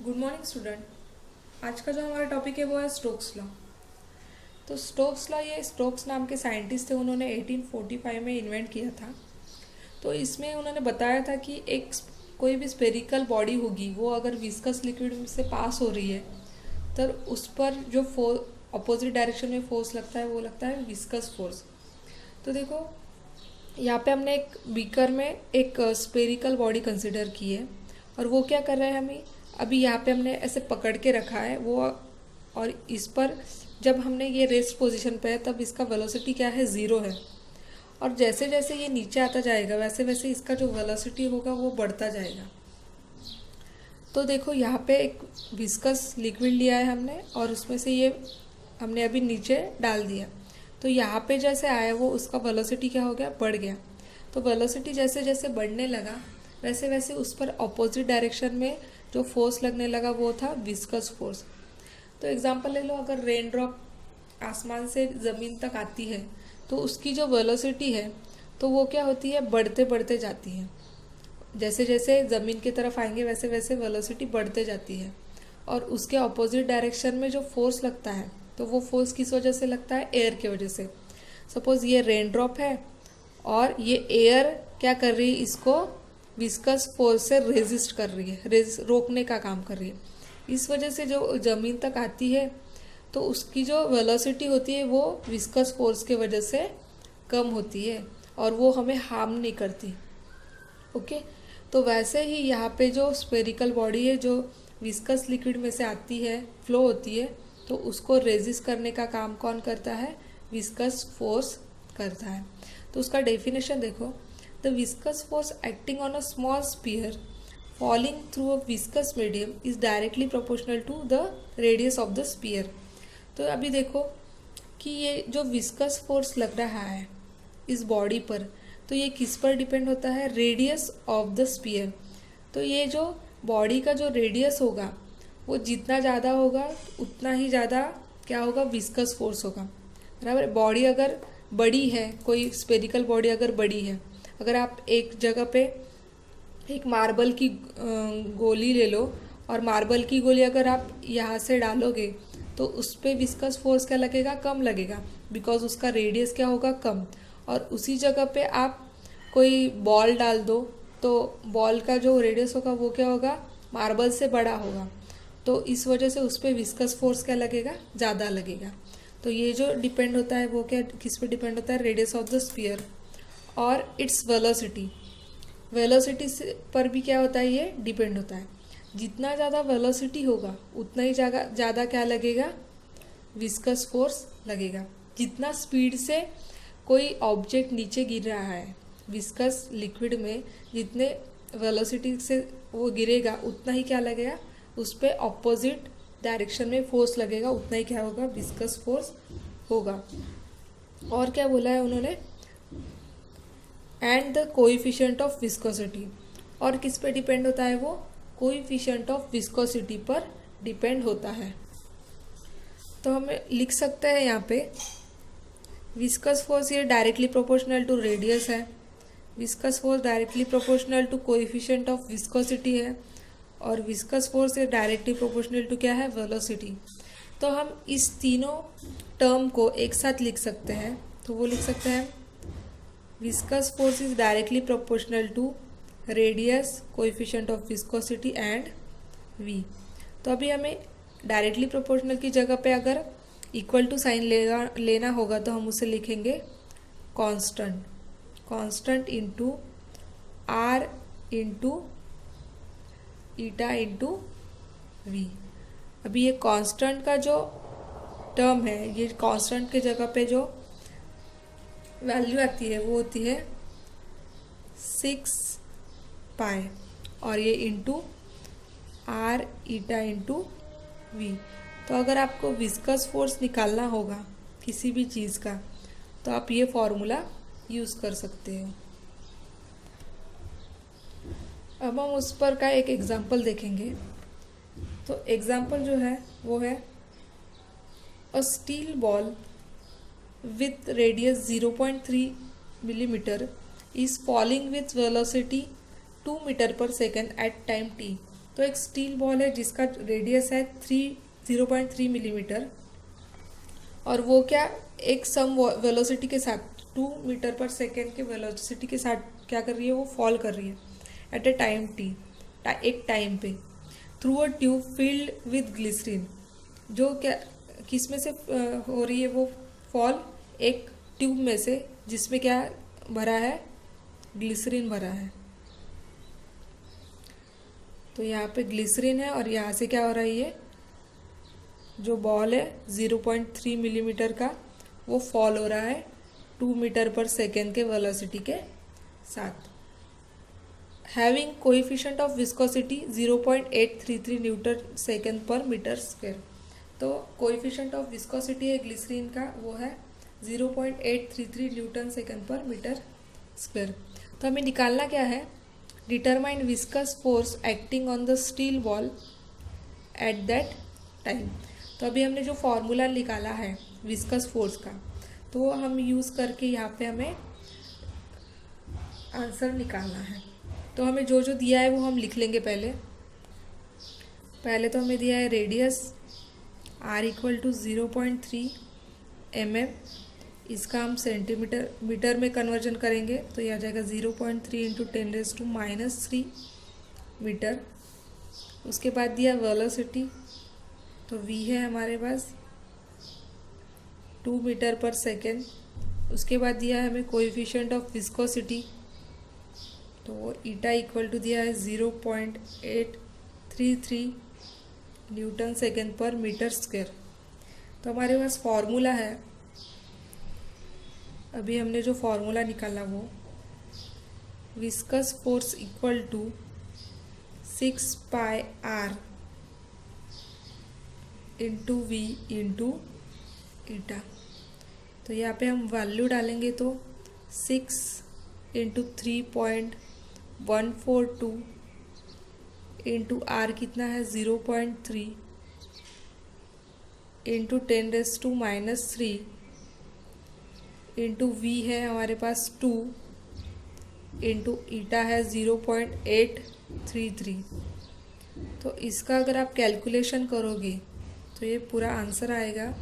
Good morning student. आज का जो हमारा टॉपिक है वो है स्टोक्स लॉ। तो स्टोक्स लॉ ये स्टोक्स नाम के साइंटिस्ट थे, उन्होंने 1845 में इन्वेंट किया था। तो इसमें उन्होंने बताया था कि एक कोई भी स्पेरिकल बॉडी होगी वो अगर विस्कस लिक्विड से पास हो रही है तो उस पर जो अपोजिट डायरेक्शन में फोर्स लगता है वो लगता है विस्कस फोर्स। तो देखो यहाँ पे हमने एक बीकर में एक स्पेरिकल बॉडी कंसिडर की है और वो क्या कर रहा है, हमें अभी यहाँ पे हमने ऐसे पकड़ के रखा है वो, और इस पर जब हमने ये रेस्ट पोजीशन पे है तब इसका वेलोसिटी क्या है, 0 है। और जैसे जैसे ये नीचे आता जाएगा वैसे वैसे इसका जो वेलोसिटी होगा वो बढ़ता जाएगा। तो देखो यहाँ पे एक विस्कस लिक्विड लिया है हमने और उसमें से ये हमने अभी नीचे डाल दिया। तो यहाँ पे जैसे आया वो उसका वेलोसिटी क्या हो गया, बढ़ गया। तो वेलोसिटी जैसे जैसे बढ़ने लगा वैसे वैसे उस पर अपोजिट डायरेक्शन में जो फोर्स लगने लगा वो था विस्कस फोर्स। तो एग्जांपल ले लो, अगर रेन ड्रॉप आसमान से ज़मीन तक आती है तो उसकी जो वेलोसिटी है तो वो क्या होती है, बढ़ते बढ़ते जाती है। जैसे जैसे ज़मीन की तरफ आएंगे वैसे वैसे वेलोसिटी बढ़ते जाती है। और उसके अपोजिट डायरेक्शन में जो फोर्स लगता है तो वो फोर्स किस वजह से लगता है, एयर की वजह से। सपोज ये रेन ड्रॉप है और ये एयर क्या कर रही है, इसको विस्कस फोर्स से रेजिस्ट कर रही है, रोकने का काम कर रही है। इस वजह से जो ज़मीन तक आती है तो उसकी जो वेलोसिटी होती है वो विस्कस फोर्स के वजह से कम होती है और वो हमें हार्म नहीं करती। ओके, तो वैसे ही यहाँ पे जो स्पेरिकल बॉडी है जो विस्कस लिक्विड में से आती है, फ्लो होती है, तो उसको रेजिस्ट करने का काम कौन करता है, विस्कस फोर्स करता है। तो उसका डेफिनेशन देखो, the viscous force acting on a small sphere falling through a viscous medium is directly proportional to the radius of the sphere। तो अभी देखो कि ये जो विस्कस फोर्स लग रहा है इस बॉडी पर, तो ये किस पर डिपेंड होता है, रेडियस ऑफ द स्पीयर। तो ये जो बॉडी का जो रेडियस होगा वो जितना ज़्यादा होगा उतना ही ज़्यादा क्या होगा, विस्कस फोर्स होगा। बराबर। बॉडी अगर बड़ी है, कोई स्पेरिकल बॉडी अगर बड़ी है, अगर आप एक जगह पे एक मार्बल की गोली ले लो और मार्बल की गोली अगर आप यहाँ से डालोगे तो उस पर विस्कस फोर्स क्या लगेगा, कम लगेगा, बिकॉज उसका रेडियस क्या होगा, कम। और उसी जगह पे आप कोई बॉल डाल दो तो बॉल का जो रेडियस होगा वो क्या होगा, मार्बल से बड़ा होगा। तो इस वजह से उस पर विस्कस फोर्स क्या लगेगा, ज़्यादा लगेगा। तो ये जो डिपेंड होता है वो क्या, किस पे डिपेंड होता है, रेडियस ऑफ द स्फीयर और इट्स वेलोसिटी। वेलोसिटी पर भी क्या होता है, ये डिपेंड होता है। जितना ज़्यादा वेलोसिटी होगा उतना ही ज़्यादा क्या लगेगा, विस्कस फोर्स लगेगा। जितना स्पीड से कोई ऑब्जेक्ट नीचे गिर रहा है विस्कस लिक्विड में, जितने वेलोसिटी से वो गिरेगा उतना ही क्या लगेगा, उस पर ऑपोजिट डायरेक्शन में फोर्स लगेगा, उतना ही क्या होगा, विस्कस फोर्स होगा। और क्या बोला है उन्होंने, and the coefficient of viscosity. और किस पे डिपेंड होता है वो, कोएफिशिएंट ऑफ विस्कोसिटी पर डिपेंड होता है। तो हमें लिख सकते हैं यहाँ पे विस्कस फोर्स ये डायरेक्टली प्रोपोर्शनल टू रेडियस है, viscous force directly proportional to coefficient of viscosity है, और विस्कस फोर्स ये डायरेक्टली प्रोपोर्शनल टू क्या है, वेलोसिटी। तो हम इस तीनों टर्म को एक साथ लिख सकते हैं। तो वो लिख सकते हैं viscous force is directly proportional to radius, coefficient of viscosity and v। तो अभी हमें डायरेक्टली प्रोपोर्शनल की जगह पे अगर इक्वल टू साइन लेना होगा तो हम उसे लिखेंगे constant, constant into r into eta into v. अभी ये कांस्टेंट का जो टर्म है, ये कांस्टेंट के जगह पे जो वैल्यू आती है वो होती है 6 पाई और ये into r eta into v. तो अगर आपको विस्कस फोर्स निकालना होगा किसी भी चीज़ का तो आप ये फॉर्मूला यूज़ कर सकते हो। अब हम उस पर का एक एग्जांपल देखेंगे। तो एग्जांपल जो है वो है अ steel ball with radius 0.3 millimeter is falling with velocity 2 meter per second at time t। तो एक स्टील बॉल है जिसका रेडियस है 0.3 मिलीमीटर, और वो क्या एक सम वेलोसिटी के साथ 2 मीटर पर सेकेंड के वेलोसिटी के साथ क्या कर रही है, वो फॉल कर रही है एट ए टाइम टी, एक टाइम पे, through a tube filled with glycerine. जो क्या किस में से हो रही है वो फॉल, एक ट्यूब में से जिसमें क्या भरा है, ग्लिसरीन भरा है। तो यहाँ पे ग्लिसरीन है और यहाँ से क्या हो रहा है, ये जो बॉल है 0.3 मिलीमीटर का वो फॉल हो रहा है 2 मीटर पर सेकेंड के वेलोसिटी के साथ। Having coefficient of viscosity 0.833 Newton second पर मीटर स्क्वायर। तो कोएफिशिएंट ऑफ विस्कोसिटी है ग्लिसरीन का, वो है 0.833 न्यूटन सेकेंड पर मीटर स्क्वायर। तो हमें निकालना क्या है, determine viscous force acting on the steel ball at that time. तो अभी हमने जो फॉर्मूला निकाला है विस्कस फोर्स का, तो वो हम यूज़ करके यहाँ पे हमें आंसर निकालना है। तो हमें जो जो दिया है वो हम लिख लेंगे। पहले तो हमें दिया है रेडियस r = 0.3 mm, इसका हम सेंटीमीटर मीटर में कन्वर्जन करेंगे तो यह आ जाएगा 0.3 × 10⁻³ मीटर। उसके बाद दिया वेलोसिटी, तो v है हमारे पास 2 मीटर पर सेकेंड। उसके बाद दिया है हमें कोएफिशिएंट ऑफ विस्कोसिटी, तो वो ईटा इक्वल टू दिया है 0.833 न्यूटन सेकेंड पर मीटर स्क्वायर। तो हमारे पास फॉर्मूला है, अभी हमने जो फॉर्मूला निकाला वो viscous force equal to 6πr into v into eta. तो यहाँ पे हम वैल्यू डालेंगे तो 6 × 3.142 इंटू r कितना है 0.3 इंटू 10⁻³ इंटू v है हमारे पास 2 इंटू ईटा है 0.833। तो इसका अगर आप कैलकुलेशन करोगे तो ये पूरा आंसर आएगा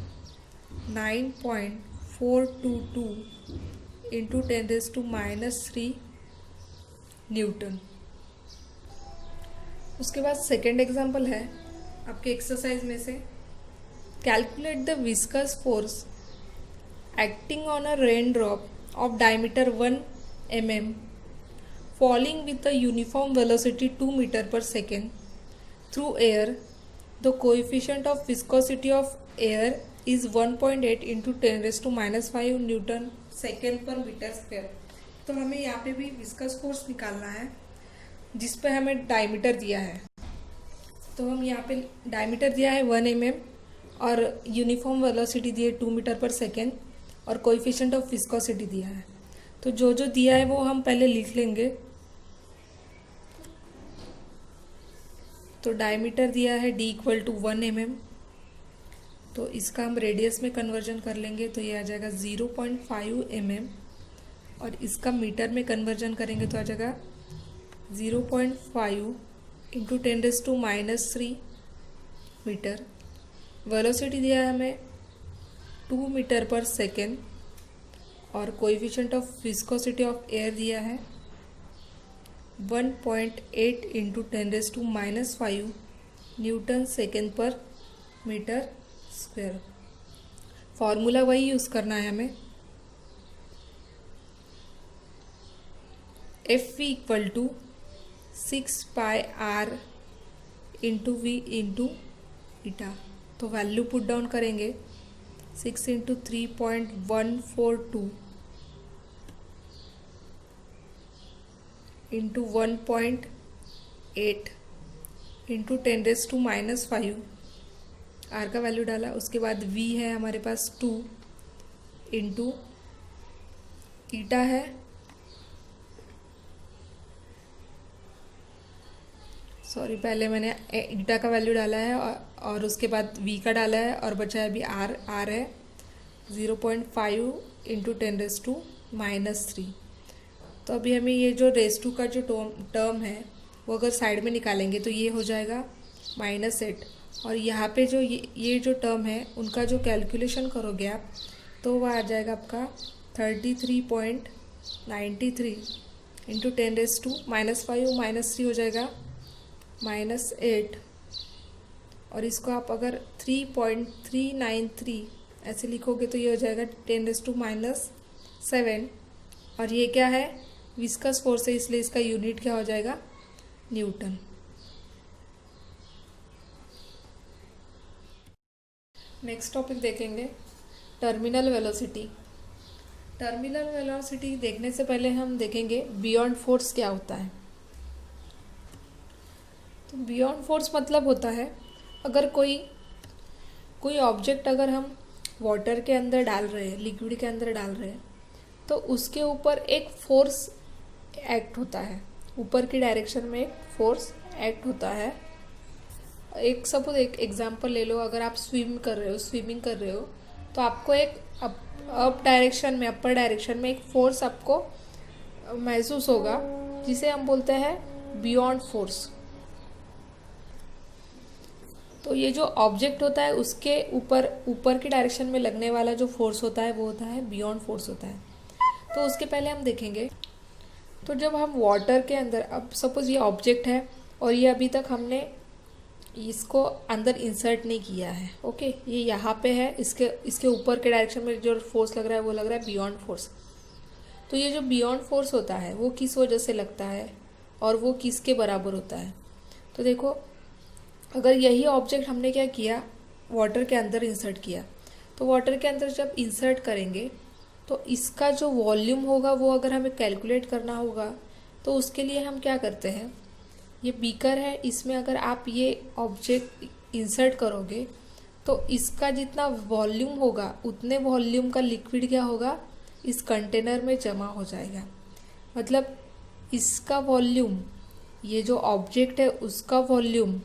9.422 इंटू 10⁻³ न्यूटन। उसके बाद सेकेंड एग्जाम्पल है आपके एक्सरसाइज में से, calculate the viscous force acting on a raindrop of diameter 1 mm falling with a uniform velocity 2 meter per second through air. The coefficient of viscosity of air is 1.8 × 10⁻⁵ Newton second पर metre square. तो हमें यहाँ पे भी viscous force निकालना है जिस पे हमें डायमीटर दिया है। तो हम यहाँ पे डायमीटर दिया है 1 mm और यूनिफॉर्म वेलोसिटी दी है 2 मीटर पर सेकेंड और कोएफिशिएंट ऑफ विस्कोसिटी दिया है। तो जो जो दिया है वो हम पहले लिख लेंगे। तो डायमीटर दिया है d = 1 mm, तो इसका हम रेडियस में कन्वर्जन कर लेंगे तो ये आ जाएगा 0.5 mm, और इसका मीटर में कन्वर्जन करेंगे तो आ जाएगा 0.5 × 10⁻³ मीटर। वेलोसिटी दिया है हमें 2 मीटर पर सेकेंड और coefficient of viscosity of air दिया है 1.8 × 10⁻⁵ न्यूटन सेकेंड पर मीटर स्क्वायर। फॉर्मूला वही यूज़ करना है हमें। Fv = 6πr into v into eta. तो वैल्यू पुट डाउन करेंगे 6 × 3.142 इंटू 1.8 इंटू 10⁻⁵ आर का वैल्यू डाला। उसके बाद v है हमारे पास 2 इंटू ईटा है पहले मैंने ईटा का वैल्यू डाला है और उसके बाद v का डाला है और बचा है अभी r है 0.5 इंटू 10⁻⁻3। तो अभी हमें ये जो रेस टू का जो टर्म है वो अगर साइड में निकालेंगे तो ये हो जाएगा -8। और यहाँ पे जो ये जो टर्म है उनका जो कैलकुलेशन करोगे आप तो वह आ जाएगा आपका 33.93 इंटू 10⁻⁻5 -3 हो जाएगा -8। और इसको आप अगर 3.393 ऐसे लिखोगे तो ये हो जाएगा 10⁻⁷। और ये क्या है, विस्कस फोर्स है, इसलिए इसका यूनिट क्या हो जाएगा, न्यूटन। नेक्स्ट टॉपिक देखेंगे टर्मिनल वेलोसिटी। टर्मिनल वेलोसिटी देखने से पहले हम देखेंगे बियॉन्ड फोर्स क्या होता है। तो बियॉन्ड फोर्स मतलब होता है अगर कोई ऑब्जेक्ट अगर हम वाटर के अंदर डाल रहे हैं, लिक्विड के अंदर डाल रहे हैं, तो उसके ऊपर एक फोर्स एक्ट होता है, ऊपर की डायरेक्शन में एक फोर्स एक्ट होता है। एक सपोज एक एग्जांपल ले लो, अगर आप स्विमिंग कर रहे हो तो आपको एक अपर डायरेक्शन में एक फोर्स आपको महसूस होगा जिसे हम बोलते हैं बियॉन्ड फोर्स। तो ये जो ऑब्जेक्ट होता है उसके ऊपर की डायरेक्शन में लगने वाला जो फोर्स होता है वो होता है बियॉन्ड फोर्स होता है। तो उसके पहले हम देखेंगे, तो जब हम वाटर के अंदर, अब सपोज ये ऑब्जेक्ट है और ये अभी तक हमने इसको अंदर इंसर्ट नहीं किया है, ओके, ये यहाँ पे है, इसके ऊपर के डायरेक्शन में जो फोर्स लग रहा है वो लग रहा है बियॉन्ड फोर्स। तो ये जो बियॉन्ड फोर्स होता है वो किस वजह से लगता है और वो किसके बराबर होता है। तो देखो, अगर यही ऑब्जेक्ट हमने क्या किया, वाटर के अंदर इंसर्ट किया, तो वाटर के अंदर जब इंसर्ट करेंगे तो इसका जो वॉल्यूम होगा वो अगर हमें कैलकुलेट करना होगा तो उसके लिए हम क्या करते हैं, ये बीकर है, इसमें अगर आप ये ऑब्जेक्ट इंसर्ट करोगे तो इसका जितना वॉल्यूम होगा उतने वॉल्यूम का लिक्विड क्या होगा, इस कंटेनर में जमा हो जाएगा। मतलब इसका वॉल्यूम, ये जो ऑब्जेक्ट है उसका वॉल्यूम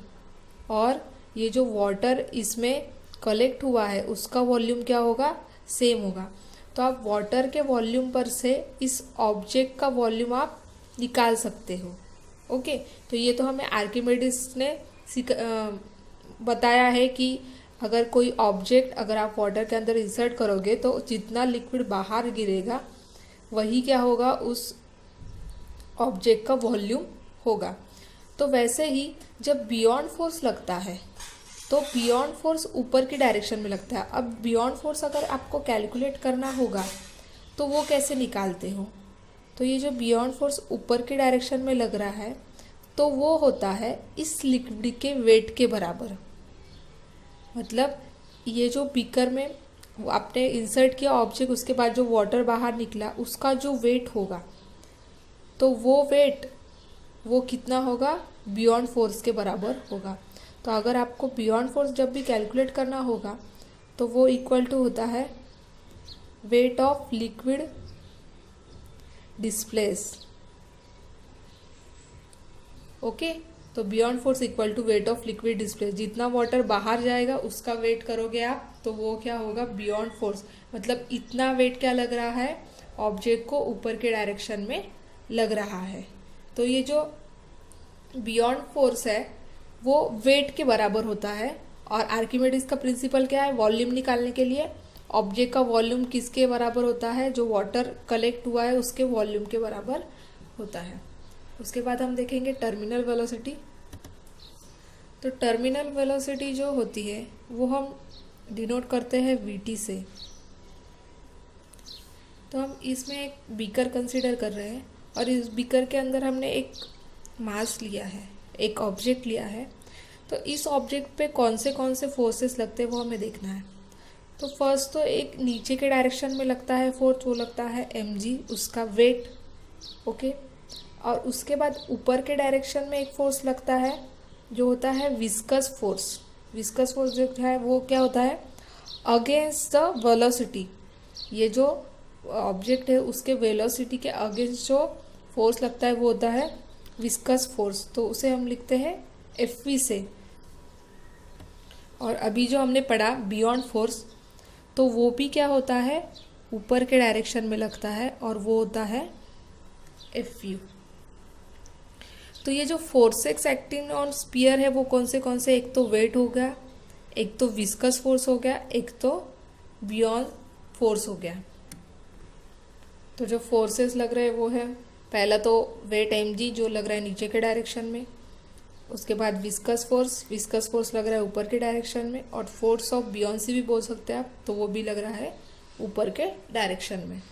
और ये जो वाटर इसमें कलेक्ट हुआ है उसका वॉल्यूम क्या होगा, सेम होगा। तो आप वाटर के वॉल्यूम पर से इस ऑब्जेक्ट का वॉल्यूम आप निकाल सकते हो, ओके। तो ये तो हमें आर्किमिडीज ने बताया है कि अगर कोई ऑब्जेक्ट अगर आप वाटर के अंदर इंसर्ट करोगे तो जितना लिक्विड बाहर गिरेगा वही क्या होगा, उस ऑब्जेक्ट का वॉल्यूम होगा। तो वैसे ही जब बियॉन्ड फोर्स लगता है तो बियॉन्ड फोर्स ऊपर की डायरेक्शन में लगता है। अब बियॉन्ड फोर्स अगर आपको कैलकुलेट करना होगा तो वो कैसे निकालते हो, तो ये जो बियॉन्ड फोर्स ऊपर की डायरेक्शन में लग रहा है तो वो होता है इस लिक्विड के वेट के बराबर। मतलब ये जो बीकर में आपने इंसर्ट किया ऑब्जेक्ट, उसके बाद जो वाटर बाहर निकला उसका जो वेट होगा तो वो वेट वो कितना होगा, बियॉन्ड फोर्स के बराबर होगा। तो अगर आपको बियॉन्ड फोर्स जब भी कैलकुलेट करना होगा तो वो इक्वल टू होता है weight of liquid displace, okay. तो buoyant force equal to weight of liquid displace, जितना वाटर बाहर जाएगा उसका वेट करोगे आप तो वो क्या होगा, बियॉन्ड फोर्स। मतलब इतना वेट क्या लग रहा है, ऑब्जेक्ट को ऊपर के डायरेक्शन में लग रहा है। तो ये जो बियॉन्ड फोर्स है वो वेट के बराबर होता है। और आर्किमिडीज का प्रिंसिपल क्या है, वॉल्यूम निकालने के लिए ऑब्जेक्ट का वॉल्यूम किसके बराबर होता है, जो वाटर कलेक्ट हुआ है उसके वॉल्यूम के बराबर होता है। उसके बाद हम देखेंगे टर्मिनल वेलोसिटी। तो टर्मिनल वेलोसिटी जो होती है वो हम डिनोट करते हैं वीटी से। तो हम इसमें एक बीकर कंसीडर कर रहे हैं और इस बीकर के अंदर हमने एक मास लिया है, एक ऑब्जेक्ट लिया है। तो इस ऑब्जेक्ट पे कौन से फोर्सेस लगते हैं वो हमें देखना है। तो फर्स्ट तो एक नीचे के डायरेक्शन में लगता है फोर्स, वो लगता है mg, उसका वेट, ओके। और उसके बाद ऊपर के डायरेक्शन में एक फोर्स लगता है जो होता है विस्कस फोर्स। विस्कस फोर्स जो है वो क्या होता है, अगेंस्ट द वेलोसिटी। ये जो ऑब्जेक्ट है उसके वेलोसिटी के अगेंस्ट जो फोर्स लगता है वो होता है विस्कस फोर्स। तो उसे हम लिखते हैं Fv से। और अभी जो हमने पढ़ा बियॉन्ड फोर्स, तो वो भी क्या होता है, ऊपर के डायरेक्शन में लगता है और वो होता है Fu। तो ये जो फोर्सेस एक्टिंग ऑन स्पीयर है वो कौन से, एक तो वेट हो गया, एक तो विस्कस फोर्स हो गया, एक तो बियॉन्ड फोर्स हो गया। तो जो फोर्सेस लग रहे हैं वो है, पहला तो वेट mg जो लग रहा है नीचे के डायरेक्शन में, उसके बाद विस्कस फोर्स लग रहा है ऊपर के डायरेक्शन में, और फोर्स ऑफ बियॉन्सी भी बोल सकते हैं आप, तो वो भी लग रहा है ऊपर के डायरेक्शन में।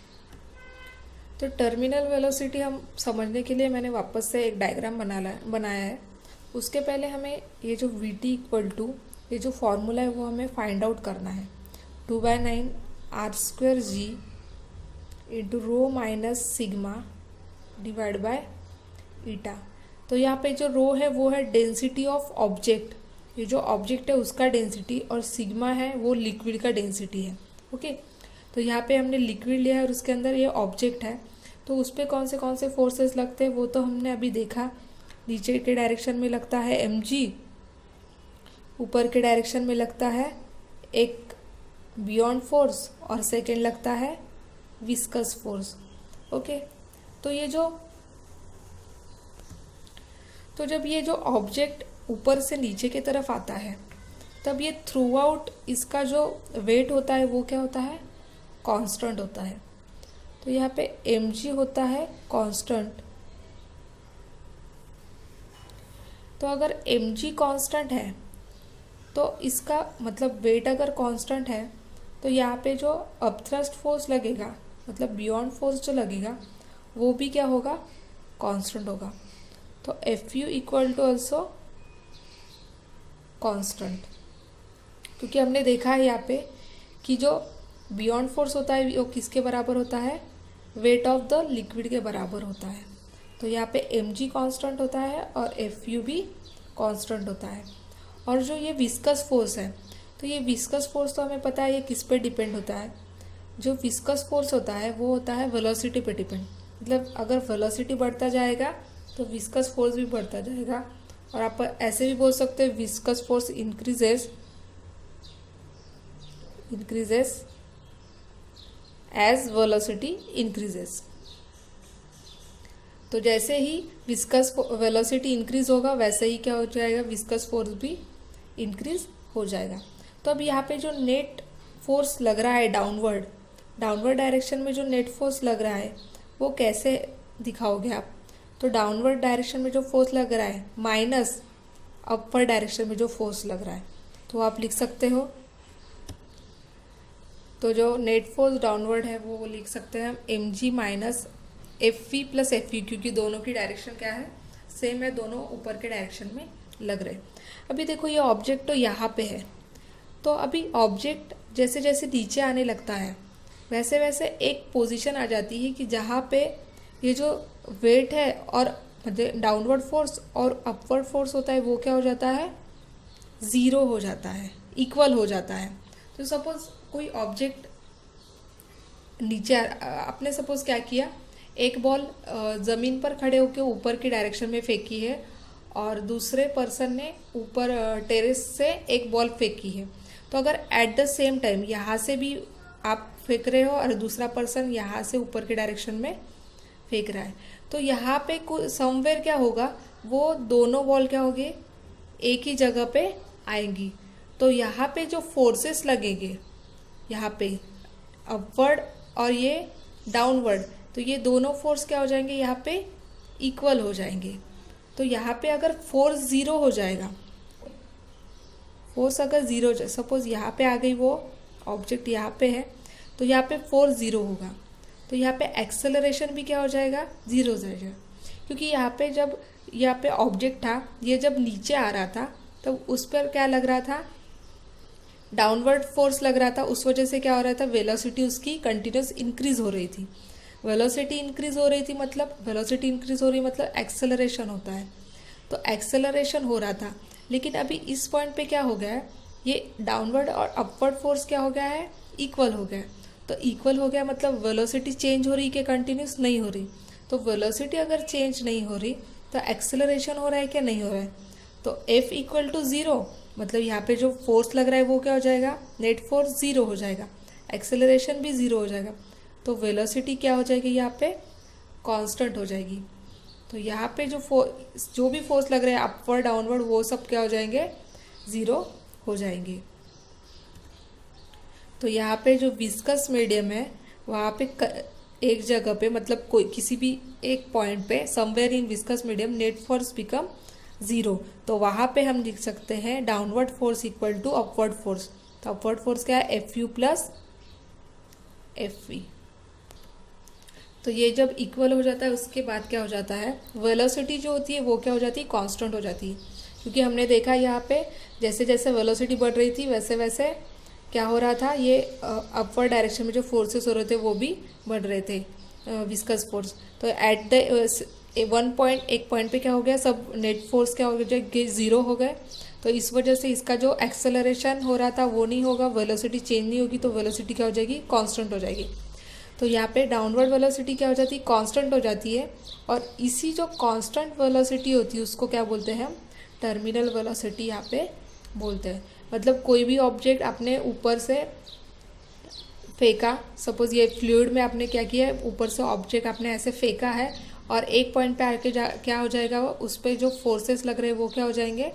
तो टर्मिनल वेलोसिटी हम समझने के लिए मैंने वापस से एक डायग्राम बनाया है। उसके पहले हमें ये जो Vt इक्वल टू, ये जो फॉर्मूला है वो हमें फाइंड आउट करना है, 2/9 r²g into rho minus sigma divide by ईटा। तो यहाँ पे जो रो है वो है डेंसिटी ऑफ ऑब्जेक्ट, ये जो ऑब्जेक्ट है उसका डेंसिटी, और सिग्मा है वो लिक्विड का डेंसिटी है। ओके, तो यहाँ पे हमने लिक्विड लिया है और उसके अंदर ये ऑब्जेक्ट है, तो उस पर कौन से फोर्सेस लगते हैं वो तो हमने अभी देखा। नीचे के डायरेक्शन में लगता है mg, ऊपर के डायरेक्शन में लगता है एक बियॉन्ड फोर्स, और सेकेंड लगता है विस्कस फोर्स। ओके, तो जब ये जो ऑब्जेक्ट ऊपर से नीचे की तरफ आता है तब ये थ्रू आउट इसका जो वेट होता है वो क्या होता है, कांस्टेंट होता है। तो यहाँ पे mg होता है कांस्टेंट। तो अगर mg कांस्टेंट है तो इसका मतलब वेट अगर कांस्टेंट है तो यहाँ पे जो अपथ्रस्ट फोर्स लगेगा, मतलब बियॉन्ड फोर्स जो लगेगा वो भी क्या होगा, कांस्टेंट होगा। तो Fu equal to also constant, क्योंकि हमने देखा है यहाँ पे कि जो बियॉन्ड फोर्स होता है वो किसके बराबर होता है, वेट ऑफ द लिक्विड के बराबर होता है। तो यहाँ पे mg कांस्टेंट होता है और Fu भी कांस्टेंट होता है। और जो ये विस्कस फोर्स है, तो ये विस्कस फोर्स तो हमें पता है ये किस पे डिपेंड होता है। जो विस्कस फोर्स होता है वो होता है वेलोसिटी पे डिपेंड, मतलब अगर वेलोसिटी बढ़ता जाएगा तो विस्कस फोर्स भी बढ़ता जाएगा। और आप ऐसे भी बोल सकते हैं viscous force increases as velocity increases. तो जैसे ही विस्कस वेलोसिटी इंक्रीज होगा वैसे ही क्या हो जाएगा, विस्कस फोर्स भी इंक्रीज हो जाएगा। तो अब यहाँ पे जो नेट फोर्स लग रहा है डाउनवर्ड डायरेक्शन में जो नेट फोर्स लग रहा है वो कैसे दिखाओगे आप। तो डाउनवर्ड डायरेक्शन में जो फोर्स लग रहा है माइनस अपर डायरेक्शन में जो फोर्स लग रहा है, तो आप लिख सकते हो। तो जो नेट फोर्स डाउनवर्ड है वो लिख सकते हैं हम mg minus Fv plus Fu, क्योंकि दोनों की डायरेक्शन क्या है, सेम है, दोनों ऊपर के डायरेक्शन में लग रहे। अभी देखो ये ऑब्जेक्ट तो यहाँ पे है, तो अभी ऑब्जेक्ट जैसे जैसे नीचे आने लगता है वैसे वैसे एक पोजीशन आ जाती है कि जहाँ पे ये जो वेट है और डाउनवर्ड फोर्स और अपवर्ड फोर्स होता है वो क्या हो जाता है, ज़ीरो हो जाता है, इक्वल हो जाता है। तो सपोज कोई ऑब्जेक्ट नीचे आपने सपोज क्या किया, एक बॉल ज़मीन पर खड़े होकर ऊपर की डायरेक्शन में फेंकी है और दूसरे पर्सन ने ऊपर टेरेस से एक बॉल फेंकी है। तो अगर एट द सेम टाइम यहाँ से भी आप फेंक रहे हो और दूसरा पर्सन यहाँ से ऊपर के डायरेक्शन में फेंक रहा है, तो यहाँ पे समवेयर क्या होगा, वो दोनों बॉल क्या होंगे, एक ही जगह पे आएंगी। तो यहाँ पे जो फोर्सेस लगेंगे, यहाँ पे अपवर्ड और ये डाउनवर्ड, तो ये दोनों फोर्स क्या हो जाएंगे, यहाँ पे इक्वल हो जाएंगे। तो यहाँ पे अगर फोर्स ज़ीरो हो जाएगा, फोर्स अगर ज़ीरो, सपोज यहाँ पे आ गई, वो ऑब्जेक्ट यहाँ पे है तो यहाँ पे फोर्स ज़ीरो होगा, तो यहाँ पे एक्सेलरेशन भी क्या हो जाएगा, ज़ीरो हो जाएगा। क्योंकि यहाँ पे जब यहाँ पे ऑब्जेक्ट था, ये जब नीचे आ रहा था तब तो उस पर क्या लग रहा था, डाउनवर्ड फोर्स लग रहा था, उस वजह से क्या हो रहा था, वेलोसिटी उसकी कंटिन्यूस इंक्रीज हो रही थी। वेलोसिटी इंक्रीज हो रही थी मतलब वेलोसिटी इंक्रीज हो रही मतलब एक्सेलरेशन होता है, तो एक्सेलरेशन हो रहा था। लेकिन अभी इस पॉइंट पे क्या हो गया है, ये डाउनवर्ड और अपवर्ड फोर्स क्या हो गया है, इक्वल हो गया। तो इक्वल हो गया मतलब वेलोसिटी चेंज हो रही कि कंटिन्यूस नहीं हो रही। तो वेलोसिटी अगर चेंज नहीं हो रही तो एक्सेलरेशन हो रहा है क्या, नहीं हो रहा है। तो F इक्वल टू ज़ीरो, मतलब यहाँ पे जो फोर्स लग रहा है वो क्या हो जाएगा, नेट फोर्स ज़ीरो हो जाएगा, एक्सेलरेशन भी ज़ीरो हो जाएगा। तो वेलोसिटी क्या हो जाएगी, यहाँ पे कांस्टेंट हो जाएगी। तो यहाँ पे जो भी फोर्स लग रहे हैं अपवर्ड डाउनवर्ड वो सब क्या हो जाएंगे, ज़ीरो हो जाएंगे। तो यहाँ पे जो विस्कस मीडियम है वहाँ पे एक जगह पे मतलब कोई किसी भी एक पॉइंट पे somewhere in viscous medium net force become zero. तो वहाँ पे हम लिख सकते हैं downward force equal to upward force. तो अपवर्ड फोर्स क्या है, F U plus F V. तो ये जब इक्वल हो जाता है उसके बाद क्या हो जाता है, वेलोसिटी जो होती है वो क्या हो जाती है, कांस्टेंट हो जाती है। क्योंकि हमने देखा यहाँ पे जैसे जैसे वेलोसिटी बढ़ रही थी वैसे वैसे क्या हो रहा था, ये अपवर्ड डायरेक्शन में जो फोर्सेस हो रहे थे वो भी बढ़ रहे थे, विस्कस फोर्स। तो एट द एक पॉइंट पे क्या हो गया, सब नेट फोर्स क्या हो गया, ज़ीरो हो गए। तो इस वजह से इसका जो एक्सेलरेशन हो रहा था वो नहीं होगा, वेलोसिटी चेंज नहीं होगी, तो वेलोसिटी क्या हो जाएगी, कांस्टेंट हो जाएगी। तो यहाँ पे डाउनवर्ड वेलोसिटी क्या हो जाती है, कांस्टेंट हो जाती है। और इसी जो कांस्टेंट वेलोसिटी होती है उसको क्या बोलते हैं हम, टर्मिनल वेलोसिटी यहाँ पे बोलते हैं। मतलब कोई भी ऑब्जेक्ट आपने ऊपर से फेंका, सपोज ये फ्लूइड में आपने क्या किया है, ऊपर से ऑब्जेक्ट आपने ऐसे फेंका है और एक पॉइंट पे आके क्या हो जाएगा, वो उस पर जो फोर्सेस लग रहे हैं वो क्या हो जाएंगे,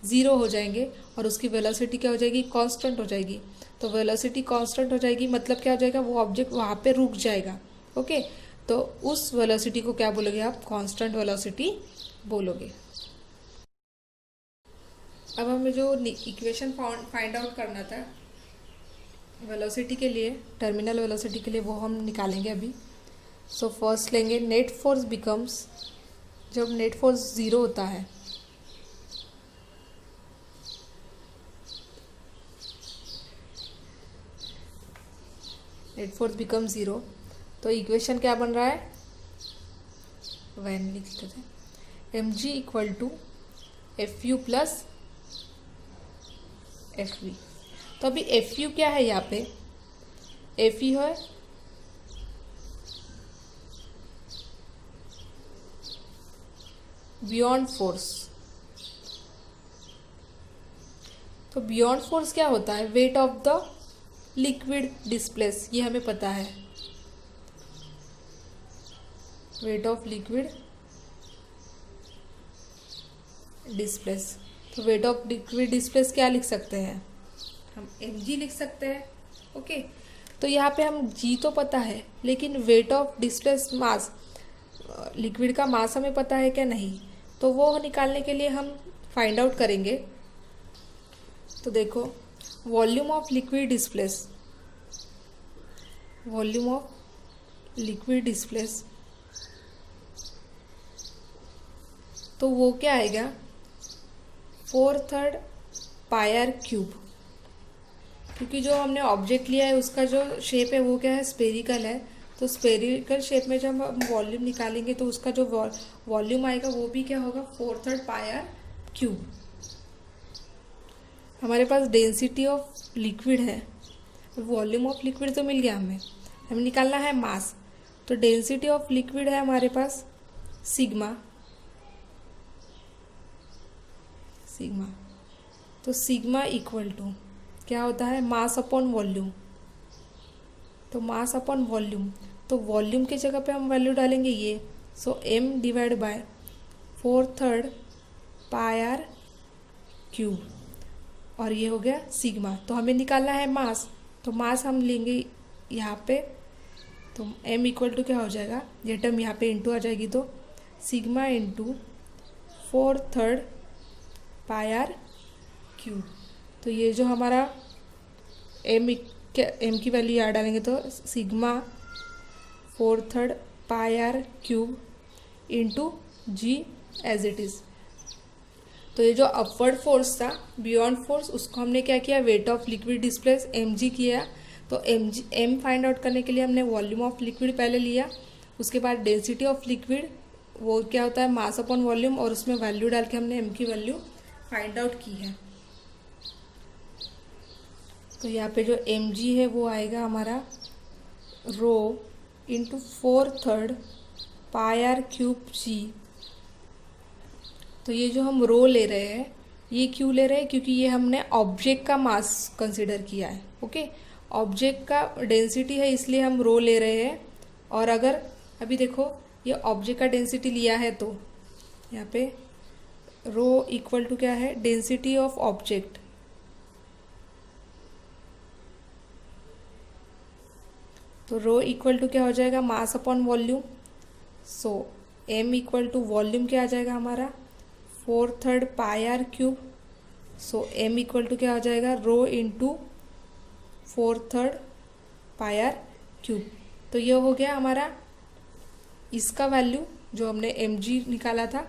ज़ीरो हो जाएंगे और उसकी वेलोसिटी क्या हो जाएगी, कांस्टेंट हो जाएगी। तो वेलोसिटी कांस्टेंट हो जाएगी मतलब क्या हो जाएगा, वो ऑब्जेक्ट वहाँ पे रुक जाएगा। ओके, तो उस वेलोसिटी को क्या बोलोगे आप, कांस्टेंट वेलोसिटी बोलोगे। अब हमें जो इक्वेशन फाइंड आउट करना था वेलोसिटी के लिए, टर्मिनल वेलोसिटी के लिए, वो हम निकालेंगे अभी। सो फर्स्ट लेंगे नेट फोर्स बिकम्स, जब नेट फोर्स ज़ीरो होता है नेट फोर्स बिकम ज़ीरो, तो इक्वेशन क्या बन रहा है, वैन लिखते थे M G equal to F U plus F V. तो अभी एफ यू क्या है, यहाँ पे एफ यू है बियॉन्ड फोर्स। तो बियॉन्ड फोर्स क्या होता है, weight of the liquid displace, ये हमें पता है, वेट ऑफ लिक्विड डिस्प्लेस। तो वेट ऑफ लिक्विड डिस्प्लेस क्या लिख सकते हैं, हम एम जी लिख सकते हैं। ओके, तो यहाँ पे हम जी तो पता है लेकिन weight of displace mass, liquid का मास हमें पता है क्या, नहीं। तो वो निकालने के लिए हम फाइंड आउट करेंगे। तो देखो volume of liquid displace, volume of liquid displace, तो वो क्या आएगा, 4/3 पाई आर क्यूब। क्योंकि जो हमने ऑब्जेक्ट लिया है उसका जो शेप है वो क्या है, स्पेरिकल है। तो स्पेरिकल शेप में जब हम वॉल्यूम निकालेंगे तो उसका जो वॉल्यूम आएगा वो भी क्या होगा, 4/3 पाई आर क्यूब। हमारे पास डेंसिटी ऑफ लिक्विड है, वॉल्यूम ऑफ लिक्विड तो मिल गया, हमें निकालना है मास। तो डेंसिटी ऑफ लिक्विड है हमारे पास सिग्मा, सिग्मा। तो सिग्मा इक्वल टू क्या होता है, मास अपॉन वॉल्यूम। तो मास अपॉन वॉल्यूम, तो वॉल्यूम की जगह पे हम वैल्यू डालेंगे ये, so m divide by 4/3 pi are cube, और ये हो गया सिग्मा। तो हमें निकालना है मास, तो मास हम लेंगे यहाँ पे, तो m इक्वल टू क्या हो जाएगा, ये टर्म यहाँ पे इंटू आ जाएगी, तो sigma into 4/3 pi are cube. तो ये जो हमारा m की वैल्यू यहाँ डालेंगे तो sigma 4/3 pi are cube into G as it is. तो ये जो अपवर्ड फोर्स था, बियॉन्ड फोर्स, उसको हमने क्या किया, weight of liquid displace M G किया। तो एम फाइंड आउट करने के लिए हमने वॉल्यूम ऑफ लिक्विड पहले लिया, उसके बाद डेंसिटी ऑफ लिक्विड, वो क्या होता है मास अपॉन वॉल्यूम, और उसमें वैल्यू डाल के हमने एम की वैल्यू फाइंड आउट की है। तो यहाँ पे जो एम जी है वो आएगा हमारा रो इंटू 4/3 पाई आर क्यूब जी। तो ये जो हम रो ले रहे हैं ये क्यों ले रहे हैं, क्योंकि ये हमने ऑब्जेक्ट का मास कंसिडर किया है। ओके, ऑब्जेक्ट का डेंसिटी है इसलिए हम रो ले रहे हैं। और अगर अभी देखो ये ऑब्जेक्ट का डेंसिटी लिया है तो यहाँ पे रो इक्वल टू क्या है, डेंसिटी ऑफ ऑब्जेक्ट। तो रो इक्वल टू क्या हो जाएगा, mass upon volume. So M equal to volume क्या आ जाएगा हमारा, 4/3 pi are cube. So M equal to क्या हो जाएगा, rho into 4/3 pi are cube. तो ये हो गया हमारा इसका वैल्यू जो हमने एम जी निकाला था।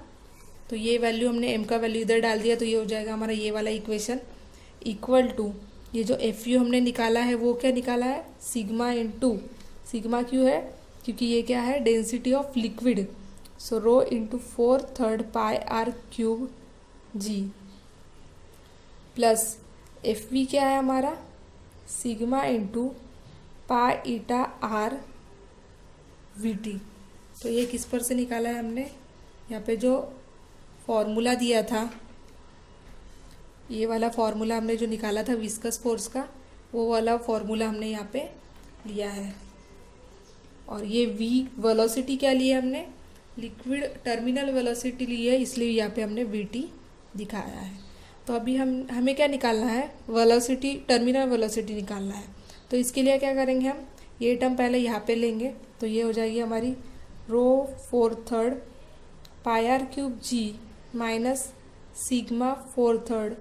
तो ये वैल्यू हमने एम का वैल्यू इधर डाल दिया, तो ये हो जाएगा हमारा ये वाला इक्वेशन इक्वल टू ये जो एफ यू हमने निकाला है वो क्या निकाला है, सिग्मा इंटू, सिग्मा क्यों है, क्योंकि ये क्या है, density of liquid. So rho into 4/3 pi are cube G, plus F V क्या है हमारा, sigma into pi eta are we t. तो ये किस पर से निकाला है हमने, यहाँ पे जो फॉर्मूला दिया था, ये वाला फॉर्मूला हमने जो निकाला था विस्कस फोर्स का, वो वाला फॉर्मूला हमने यहाँ पे लिया है। और ये v वेलोसिटी क्या ली है हमने, लिक्विड टर्मिनल वेलोसिटी ली है, इसलिए यहाँ पे हमने vt दिखाया है। तो अभी हमें क्या निकालना है, वेलोसिटी, टर्मिनल वेलोसिटी निकालना है। तो इसके लिए क्या करेंगे, हम ये टर्म पहले यहाँ पे लेंगे, तो ये हो जाएगी हमारी rho 4/3 pi are cube G minus sigma 4/3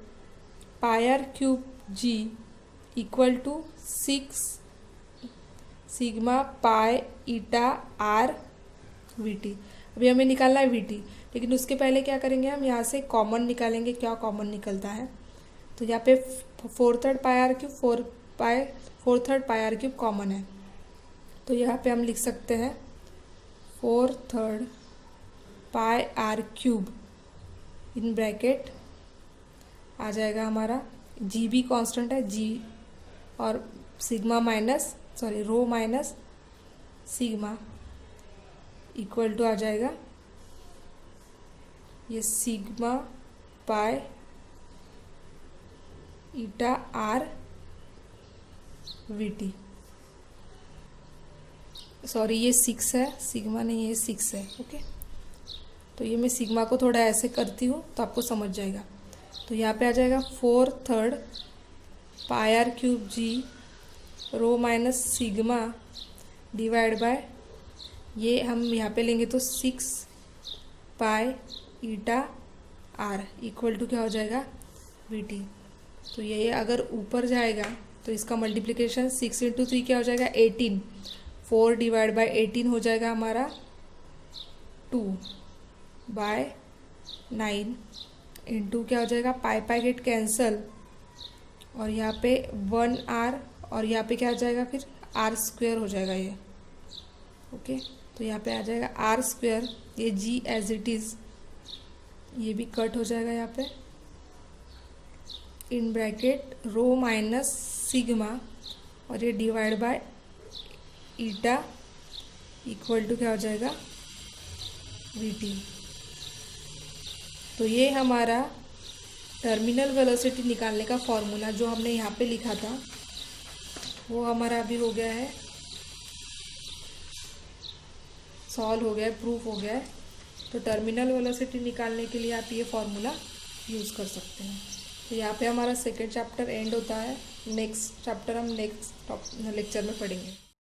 pi are cube G equal to 6 sigma pi eta are we T. अभी हमें निकालना है वी टी, लेकिन उसके पहले क्या करेंगे, हम यहाँ से कॉमन निकालेंगे, क्या कॉमन निकलता है। तो यहाँ पे 4/3 pi are cube 4/3 pi are cube common है, तो यहाँ पे हम लिख सकते हैं 4/3 pi are cube in bracket आ जाएगा हमारा, जी भी कांस्टेंट है जी, और sigma minus rho minus sigma equal to आ जाएगा ये sigma pi eta are we T. Sorry ये 6 है, सिग्मा नहीं है, 6 है। ओके, तो ये मैं सिग्मा को थोड़ा ऐसे करती हूँ तो आपको समझ जाएगा। तो यहाँ पे आ जाएगा 4/3 pi are cube G rho minus sigma divide by, ये हम यहाँ पे लेंगे तो 6 pi eta R equal to क्या हो जाएगा, वी टी। तो ये अगर ऊपर जाएगा तो इसका मल्टीप्लिकेशन 6 × 3 क्या हो जाएगा, 18। 4 डिवाइड बाय 18 हो जाएगा हमारा 2/9 इंटू क्या हो जाएगा, पाई पाई गेट कैंसल, और यहाँ पे 1 आर, और यहाँ पे क्या आ जाएगा फिर r² हो जाएगा ये। ओके, तो यहाँ पे आ जाएगा r², ये g एज इट इज़, ये भी कट हो जाएगा यहाँ पे, in bracket rho minus sigma, और ये divide by eta equal to क्या हो जाएगा, वी टी। तो ये हमारा टर्मिनल वेलोसिटी निकालने का फॉर्मूला जो हमने यहाँ पे लिखा था वो हमारा अभी हो गया है, सॉल्व हो गया है, प्रूफ हो गया है। तो टर्मिनल वेलोसिटी निकालने के लिए आप ये फॉर्मूला यूज़ कर सकते हैं। तो यहाँ पे हमारा सेकेंड चैप्टर एंड होता है। नेक्स्ट चैप्टर हम नेक्स्ट लेक्चर में पढ़ेंगे।